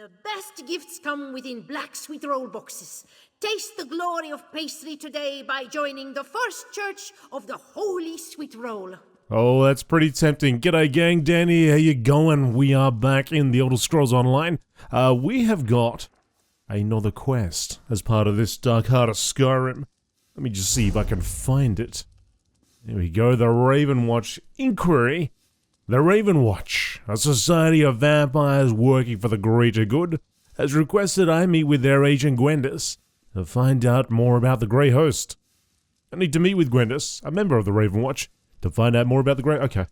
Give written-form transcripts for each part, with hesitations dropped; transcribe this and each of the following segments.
The best gifts come within black sweet roll boxes. Taste the glory of pastry today by joining the First Church of the Holy Sweet Roll. Oh, that's pretty tempting. G'day gang, Danny, how you going? We are back in the Elder Scrolls Online. We have got another quest as part of this Dark Heart of Skyrim. Let me just see if I can find it. There we go, the Ravenwatch Inquiry. The Ravenwatch, a society of vampires working for the greater good, has requested I meet with their agent Gwendis to find out more about the Grey Host. I need to meet with Gwendis, a member of the Ravenwatch, to find out more about the Grey... Okay.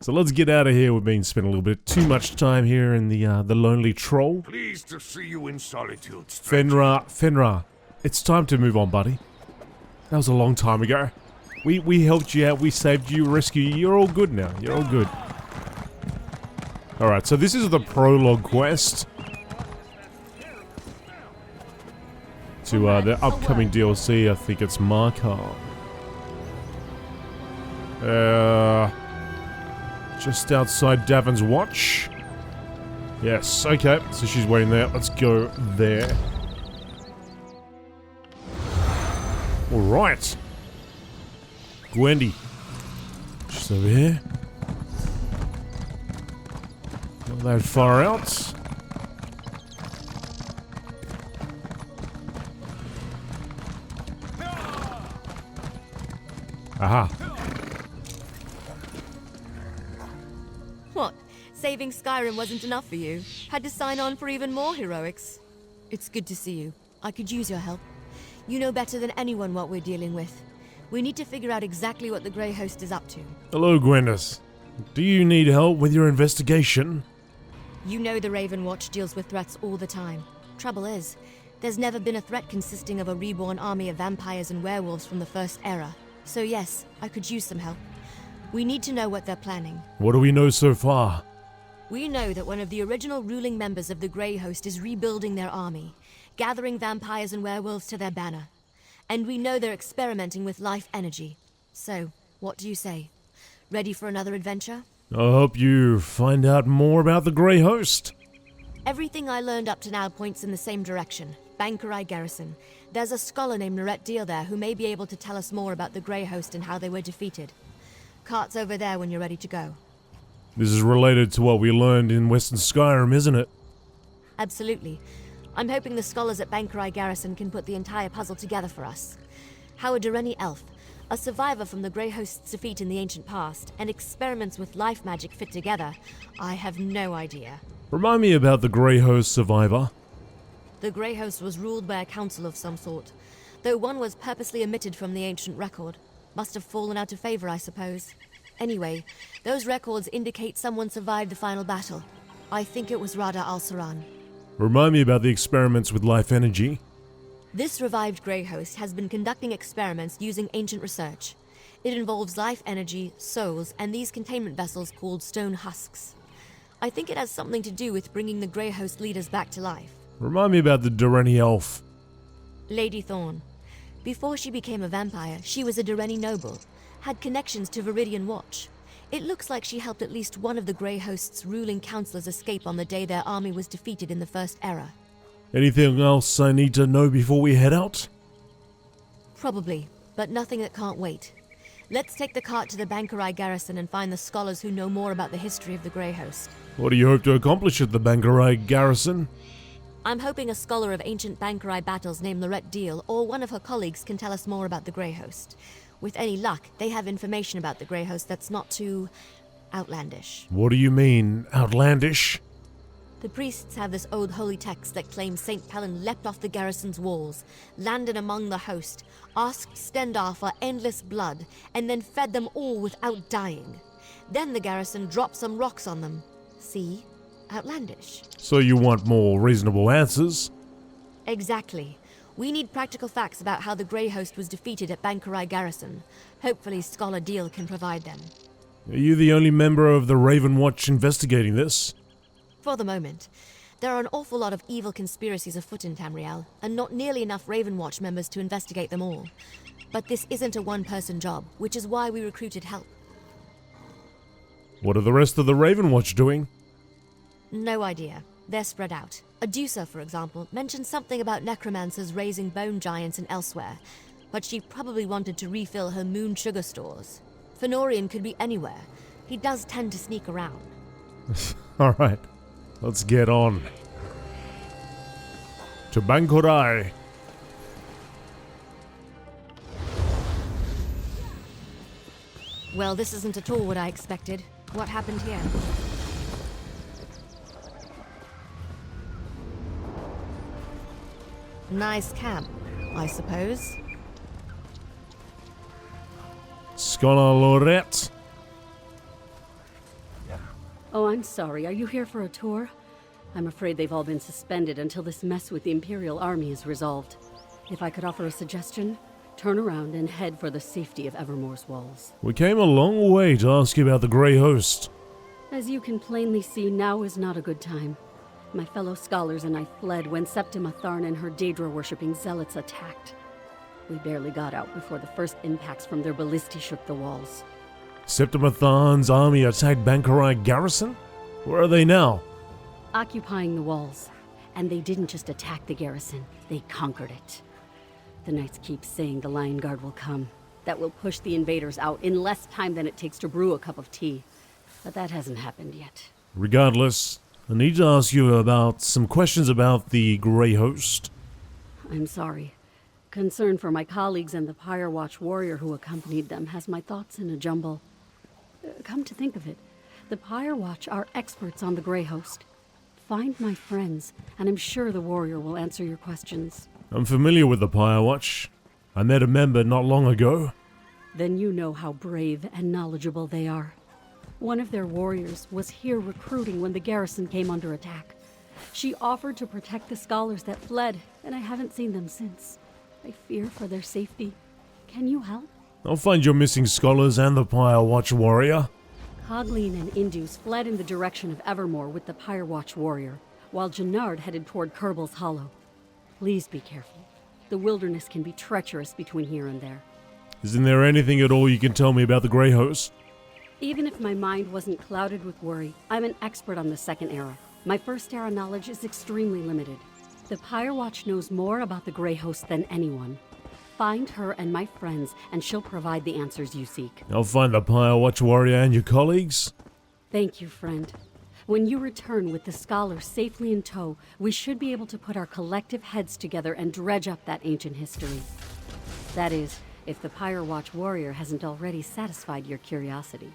So let's get out of here. We've been spending a little bit too much time here in the Lonely Troll. Pleased to see you in solitude, Fenrir, it's time to move on, buddy. That was a long time ago. We helped you out, we saved you, rescued you, you're all good now, you're all good. Alright, so this is the Prologue Quest to the upcoming DLC, I think it's Markarth. Just outside Davin's Watch. Yes, okay, so she's waiting there, let's go there. Alright. Gwendy. She's over here. Not that far out. Aha. What? Saving Skyrim wasn't enough for you? Had to sign on for even more heroics? It's good to see you. I could use your help. You know better than anyone what we're dealing with. We need to figure out exactly what the Grey Host is up to. Hello, Gwendis. Do you need help with your investigation? You know the Ravenwatch deals with threats all the time. Trouble is, there's never been a threat consisting of a reborn army of vampires and werewolves from the First Era. So yes, I could use some help. We need to know what they're planning. What do we know so far? We know that one of the original ruling members of the Grey Host is rebuilding their army, gathering vampires and werewolves to their banner. And we know they're experimenting with life energy. So, what do you say? Ready for another adventure? I hope you find out more about the Grey Host. Everything I learned up to now points in the same direction. Bankerai Garrison. There's a scholar named Norette Deal there who may be able to tell us more about the Grey Host and how they were defeated. Cart's over there when you're ready to go. This is related to what we learned in Western Skyrim, isn't it? Absolutely. I'm hoping the scholars at Bankerai Garrison can put the entire puzzle together for us. How a Durrani elf, a survivor from the Grey Host's defeat in the ancient past, and experiments with life magic fit together, I have no idea. Remind me about the Grey Host survivor. The Grey Host was ruled by a council of some sort, though one was purposely omitted from the ancient record. Must have fallen out of favor, I suppose. Anyway, those records indicate someone survived the final battle. I think it was Rada al-Saran. Remind me about the experiments with life energy. This revived Grey Host has been conducting experiments using ancient research. It involves life energy, souls, and these containment vessels called stone husks. I think it has something to do with bringing the Grey Host leaders back to life. Remind me about the Durrani elf. Lady Thorn. Before she became a vampire, she was a Durrani noble, had connections to Viridian Watch. It looks like she helped at least one of the Grey Host's ruling councillors escape on the day their army was defeated in the First Era. Anything else I need to know before we head out? Probably, but nothing that can't wait. Let's take the cart to the Bankerai Garrison and find the scholars who know more about the history of the Grey Host. What do you hope to accomplish at the Bankerai Garrison? I'm hoping a scholar of ancient Bankerai battles named Norette Deal or one of her colleagues can tell us more about the Grey Host. With any luck, they have information about the Grey Host that's not too outlandish. What do you mean, outlandish? The priests have this old holy text that claims St. Pelin leapt off the garrison's walls, landed among the host, asked Stendarr for endless blood, and then fed them all without dying. Then the garrison dropped some rocks on them. See? Outlandish. So you want more reasonable answers? Exactly. We need practical facts about how the Grey Host was defeated at Bankerai Garrison. Hopefully Scholar Deal can provide them. Are you the only member of the Ravenwatch investigating this? For the moment. There are an awful lot of evil conspiracies afoot in Tamriel, and not nearly enough Ravenwatch members to investigate them all. But this isn't a one-person job, which is why we recruited help. What are the rest of the Ravenwatch doing? No idea. They're spread out. Adusa, for example, mentioned something about necromancers raising bone giants and elsewhere, but she probably wanted to refill her moon sugar stores. Fenorian could be anywhere. He does tend to sneak around. Alright, let's get on. To Bankorai. Well, this isn't at all what I expected. What happened here? Nice camp, I suppose. Scholar Lorette. Oh, I'm sorry. Are you here for a tour? I'm afraid they've all been suspended until this mess with the Imperial Army is resolved. If I could offer a suggestion, turn around and head for the safety of Evermore's walls. We came a long way to ask you about the Grey Host. As you can plainly see, now is not a good time. My fellow scholars and I fled when Septima Tharn and her Daedra-worshipping zealots attacked. We barely got out before the first impacts from their ballistae shook the walls. Septima Tharn's army attacked Bankorai garrison? Where are they now? Occupying the walls. And they didn't just attack the garrison, they conquered it. The knights keep saying the Lion Guard will come. That will push the invaders out in less time than it takes to brew a cup of tea. But that hasn't happened yet. Regardless, I need to ask you about some questions about the Grey Host. I'm sorry. Concern for my colleagues and the Firewatch warrior who accompanied them has my thoughts in a jumble. Come to think of it, the Firewatch are experts on the Grey Host. Find my friends, and I'm sure the warrior will answer your questions. I'm familiar with the Firewatch. I met a member not long ago. Then you know how brave and knowledgeable they are. One of their warriors was here recruiting when the garrison came under attack. She offered to protect the scholars that fled, and I haven't seen them since. I fear for their safety. Can you help? I'll find your missing scholars and the Firewatch warrior. Coglin and Indus fled in the direction of Evermore with the Firewatch warrior, while Jannard headed toward Kerbal's Hollow. Please be careful. The wilderness can be treacherous between here and there. Isn't there anything at all you can tell me about the Grey Host? Even if my mind wasn't clouded with worry, I'm an expert on the Second Era. My First Era knowledge is extremely limited. The Firewatch knows more about the Grey Host than anyone. Find her and my friends, and she'll provide the answers you seek. I'll find the Firewatch warrior and your colleagues. Thank you, friend. When you return with the scholars safely in tow, we should be able to put our collective heads together and dredge up that ancient history. That is, if the Firewatch warrior hasn't already satisfied your curiosity.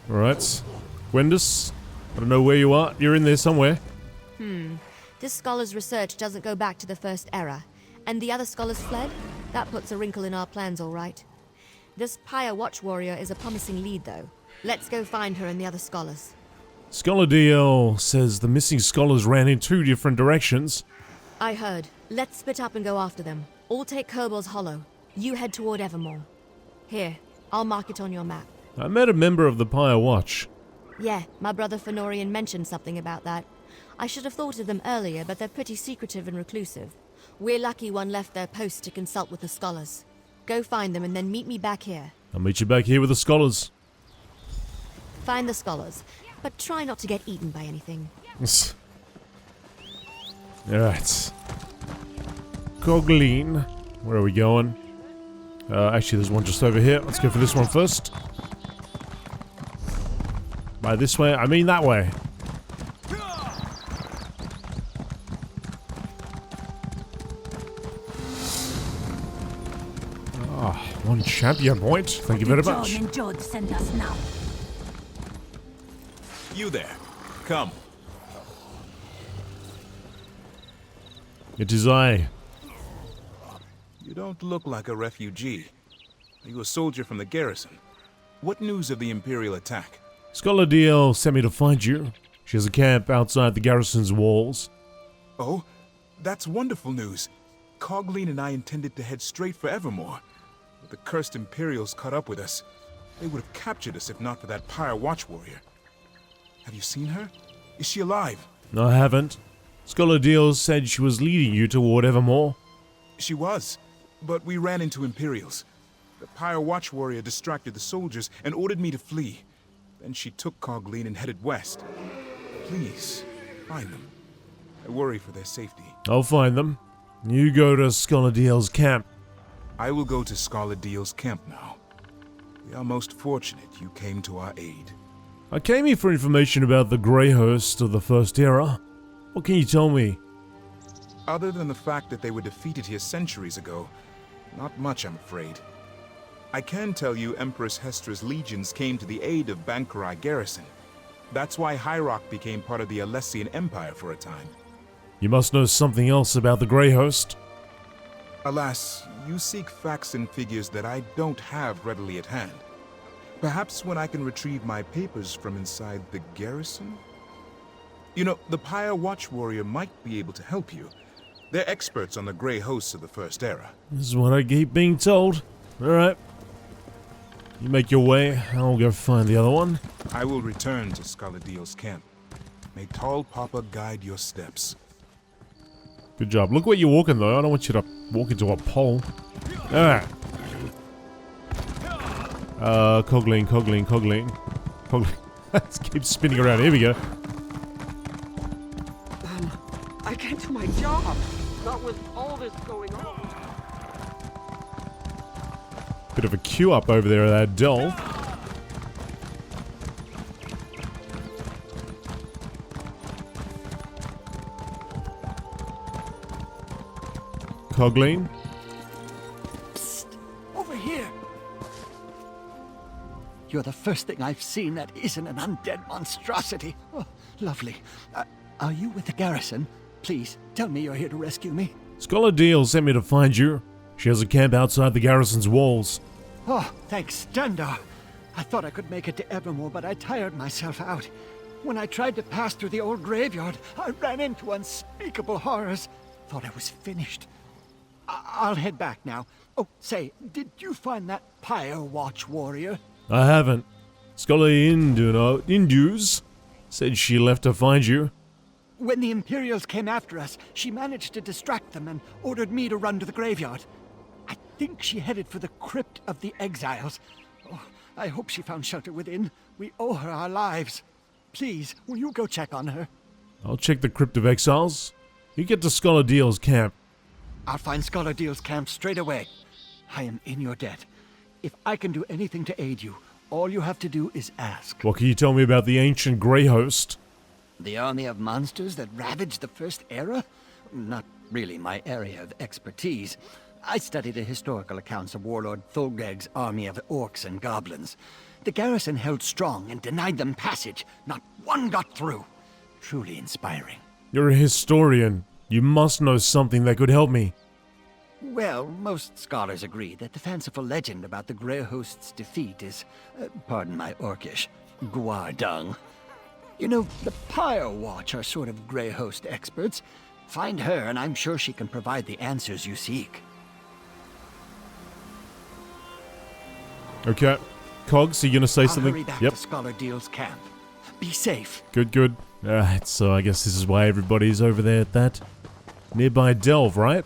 Alright. Gwendis, I don't know where you are. You're in there somewhere. This scholar's research doesn't go back to the First Era, and the other scholars fled? That puts a wrinkle in our plans, all right. This Firewatch warrior is a promising lead, though. Let's go find her and the other scholars. Scholar DL says the missing scholars ran in 2 different directions. I heard. Let's split up and go after them. All take Kerbal's Hollow. You head toward Evermore. Here, I'll mark it on your map. I met a member of the Firewatch. Yeah, my brother Fenorian mentioned something about that. I should have thought of them earlier, but they're pretty secretive and reclusive. We're lucky one left their post to consult with the scholars. Go find them and then meet me back here. I'll meet you back here with the scholars. Find the scholars, but try not to get eaten by anything. Alright. Coglin. Where are we going? Actually, there's one just over here. Let's go for this one first. By this way, I mean that way. Ah, 1 champion point. Thank you very much. John and Jod send us now. You there. Come. It is I. You don't look like a refugee. Are you a soldier from the garrison? What news of the Imperial attack? Scholar DL sent me to find you. She has a camp outside the garrison's walls. Oh, that's wonderful news. Coglin and I intended to head straight for Evermore. But the cursed Imperials caught up with us. They would have captured us if not for that Firewatch warrior. Have you seen her? Is she alive? No, I haven't. Scholar DL said she was leading you toward Evermore. She was, but we ran into Imperials. The Firewatch warrior distracted the soldiers and ordered me to flee. Then she took Coglin and headed west. Please, find them. I worry for their safety. I'll find them. You go to Skoladiel's camp. I will go to Skoladiel's camp now. We are most fortunate you came to our aid. I came here for information about the Grey Host of the First Era. What can you tell me? Other than the fact that they were defeated here centuries ago, not much, I'm afraid. I can tell you Empress Hestra's legions came to the aid of Bankarai garrison. That's why High Rock became part of the Alessian Empire for a time. You must know something else about the Grey Host. Alas, you seek facts and figures that I don't have readily at hand. Perhaps when I can retrieve my papers from inside the garrison? You know, the Pyre Watch Warrior might be able to help you. They're experts on the Grey Hosts of the First Era. This is what I keep being told. Alright. You make your way, I'll go find the other one. I will return to Skoladiel's camp. May Tall Papa guide your steps. Good job. Look where you're walking, though. I don't want you to walk into a pole. Alright. Cogling. Let's keep spinning around. Here we go. I can't do my job. Not with all this going on. Bit of a queue up over there at that delve. Cogling. Psst! Over here! You're the first thing I've seen that isn't an undead monstrosity. Oh, lovely. Are you with the garrison? Please, tell me you're here to rescue me. Skoladiel sent me to find you. She has a camp outside the garrison's walls. Oh, thanks, Stendar. I thought I could make it to Evermore, but I tired myself out. When I tried to pass through the old graveyard, I ran into unspeakable horrors. Thought I was finished. I'll head back now. Oh, say, did you find that Pyre Watch warrior? I haven't. Scully Indus said she left to find you. When the Imperials came after us, she managed to distract them and ordered me to run to the graveyard. I think she headed for the Crypt of the Exiles. Oh, I hope she found shelter within. We owe her our lives. Please, will you go check on her? I'll check the Crypt of Exiles. You get to Skoladiel's camp. I'll find Skoladiel's camp straight away. I am in your debt. If I can do anything to aid you, all you have to do is ask. What can you tell me about the ancient Grey Host? The army of monsters that ravaged the First Era? Not really my area of expertise. I studied the historical accounts of Warlord Thulgreg's army of orcs and goblins. The garrison held strong and denied them passage. Not one got through. Truly inspiring. You're a historian. You must know something that could help me. Well, most scholars agree that the fanciful legend about the Grey Host's defeat is, pardon my orcish, guardung. You know, the Pyre Watch are sort of Grey Host experts. Find her, and I'm sure she can provide the answers you seek. Okay. Cogs, are you gonna say I'll something? hurry back Yep. to Skoladiel's camp. Be safe. Good. Alright, so I guess this is why everybody's over there at that nearby delve, right?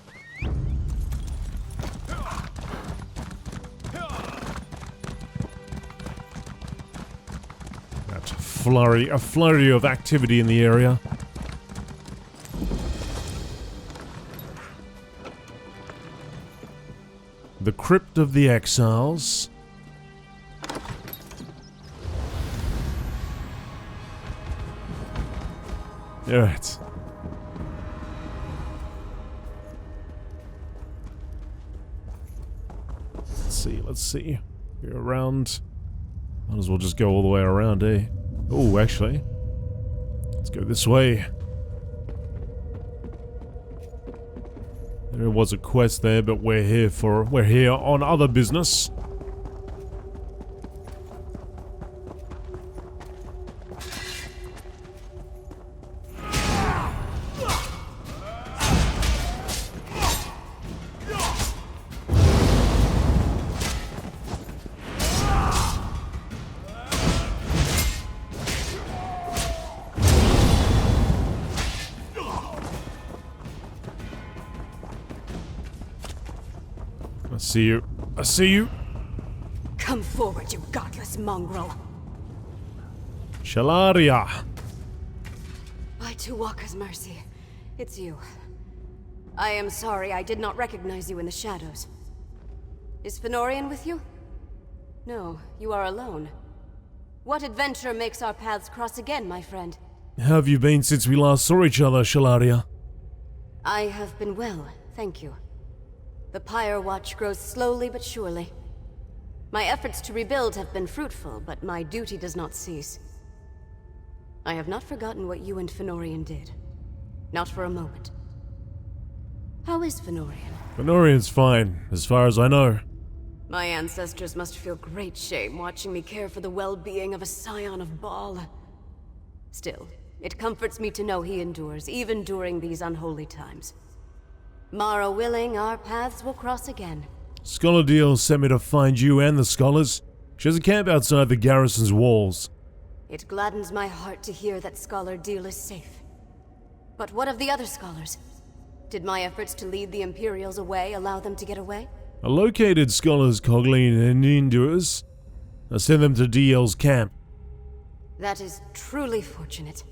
A flurry of activity in the area. The Crypt of the Exiles. Alright. Let's see. We're around. Might as well just go all the way around, eh? Oh, actually. Let's go this way. There was a quest there, but we're here on other business. I see you. Come forward, you godless mongrel. Shalaria. By Tuwaka's mercy, it's you. I am sorry I did not recognize you in the shadows. Is Fenorian with you? No, you are alone. What adventure makes our paths cross again, my friend? How have you been since we last saw each other, Shalaria? I have been well, thank you. The Pyre Watch grows slowly but surely. My efforts to rebuild have been fruitful, but my duty does not cease. I have not forgotten what you and Fenorian did. Not for a moment. How is Fenorian? Fenorian's fine, as far as I know. My ancestors must feel great shame watching me care for the well-being of a scion of Baal. Still, it comforts me to know he endures, even during these unholy times. Mara willing, our paths will cross again. Scholar Deal sent me to find you and the scholars. She has a camp outside the garrison's walls. It gladdens my heart to hear that Scholar Deal is safe. But what of the other scholars? Did my efforts to lead the Imperials away allow them to get away? I located scholars Cogleen and Endures. I sent them to DL's camp. That is truly fortunate.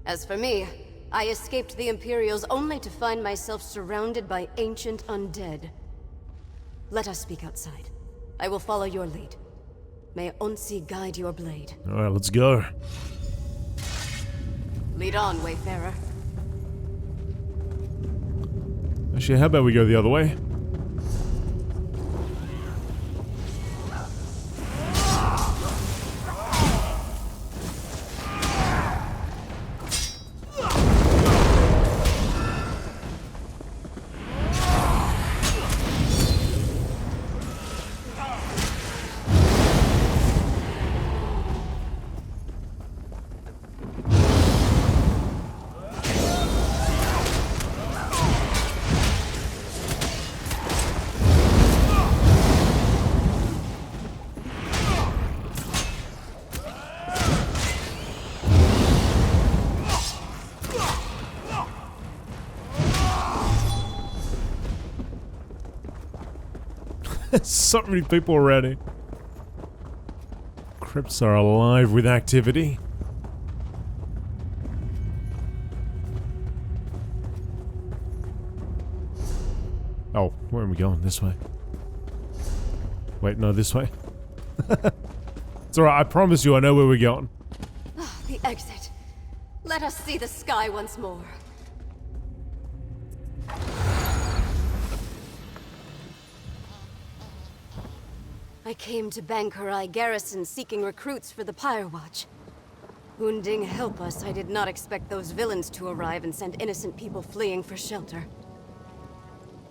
As for me, I escaped the Imperials only to find myself surrounded by ancient undead. Let us speak outside. I will follow your lead. May Onsi guide your blade. Alright, let's go. Lead on, Wayfarer. Actually, how about we go the other way? So many people already. Crypts are alive with activity. Oh, where are we going? This way. Wait, no, this way. It's alright, I promise you I know where we're going. The exit. Let us see the sky once more. I came to Bankurai Garrison seeking recruits for the Pyre Watch. Hunding help us, I did not expect those villains to arrive and send innocent people fleeing for shelter.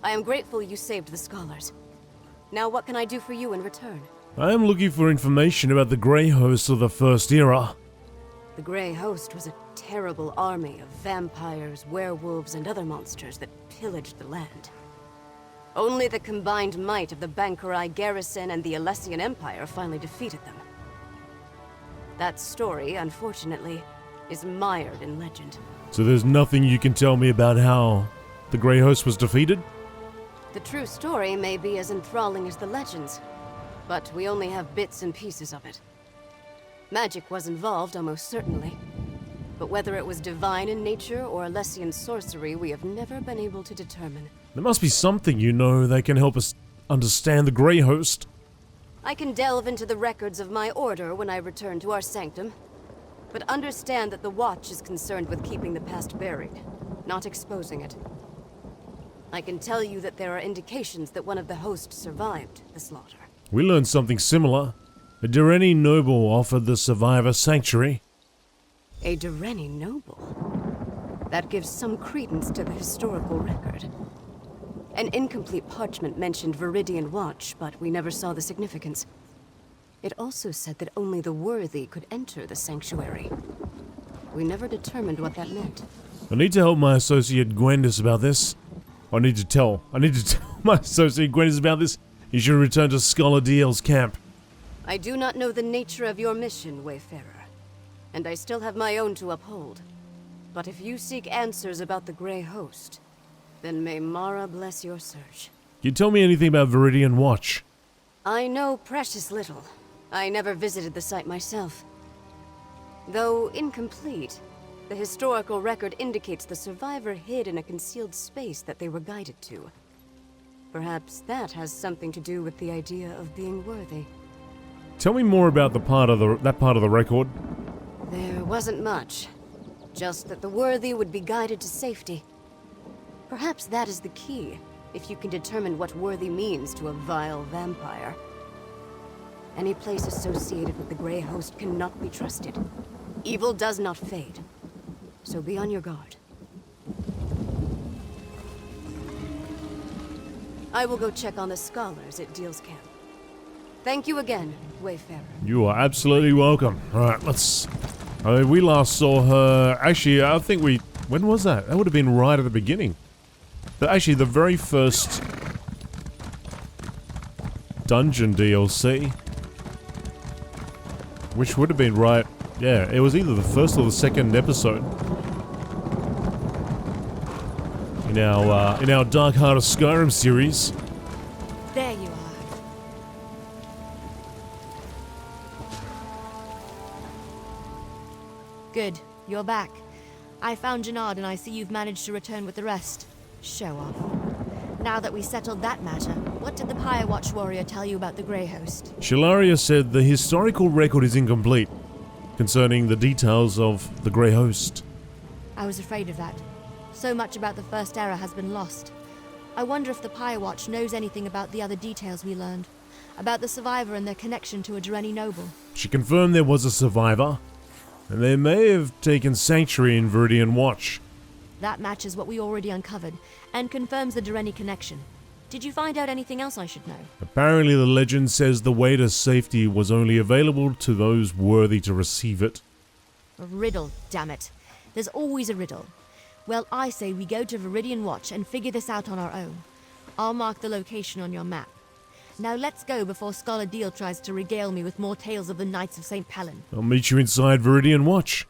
I am grateful you saved the scholars. Now what can I do for you in return? I am looking for information about the Grey Host of the First Era. The Grey Host was a terrible army of vampires, werewolves, and other monsters that pillaged the land. Only the combined might of the Bankurai Garrison and the Alessian Empire finally defeated them. That story, unfortunately, is mired in legend. So there's nothing you can tell me about how the Grey Host was defeated? The true story may be as enthralling as the legends, but we only have bits and pieces of it. Magic was involved, almost certainly. But whether it was divine in nature or Alessian sorcery, we have never been able to determine. There must be something you know that can help us understand the Grey Host. I can delve into the records of my order when I return to our sanctum. But understand that the Watch is concerned with keeping the past buried, not exposing it. I can tell you that there are indications that one of the hosts survived the slaughter. We learned something similar. A Direni noble offered the survivor sanctuary. A Direni noble? That gives some credence to the historical record. An incomplete parchment mentioned Viridian Watch, but we never saw the significance. It also said that only the worthy could enter the sanctuary. We never determined what that meant. I need to help my associate Gwendis about this. I need to tell my associate Gwendis about this. You should return to Scholar DL's camp. I do not know the nature of your mission, Wayfarer, and I still have my own to uphold. But if you seek answers about the Grey Host, then may Mara bless your search. Can you tell me anything about Viridian Watch? I know precious little. I never visited the site myself. Though incomplete, The historical record indicates the survivor hid in a concealed space that they were guided to. Perhaps that has something to do with the idea of being worthy. Tell me more about that part of the record. There wasn't much. Just that the worthy would be guided to safety. Perhaps that is the key, if you can determine what worthy means to a vile vampire. Any place associated with the Grey Host cannot be trusted. Evil does not fade, so be on your guard. I will go check on the scholars at Deal's camp. Thank you again, Wayfarer. You are absolutely welcome. Alright, let's... we last saw her... Actually, I think we... When was that? That would have been right at the beginning. Actually, the very first... dungeon DLC. Which would have been right... Yeah, it was either the first or the second episode. In our Dark Heart of Skyrim series. There you are. Good, you're back. I found Janard and I see you've managed to return with the rest. Show off. Now that we settled that matter, what did the Pyre Watch warrior tell you about the Grey Host? Shalaria said the historical record is incomplete concerning the details of the Grey Host. I was afraid of that. So much about the First Era has been lost. I wonder if the Pyre Watch knows anything about the other details we learned. About the survivor and their connection to a Dreni noble. She confirmed there was a survivor, and they may have taken sanctuary in Viridian Watch. That matches what we already uncovered, and confirms the Dreni connection. Did you find out anything else I should know? Apparently the legend says the way to safety was only available to those worthy to receive it. A riddle, damn it. There's always a riddle. Well, I say we go to Viridian Watch and figure this out on our own. I'll mark the location on your map. Now let's go before Scholar Deal tries to regale me with more tales of the Knights of St. Palin. I'll meet you inside Viridian Watch.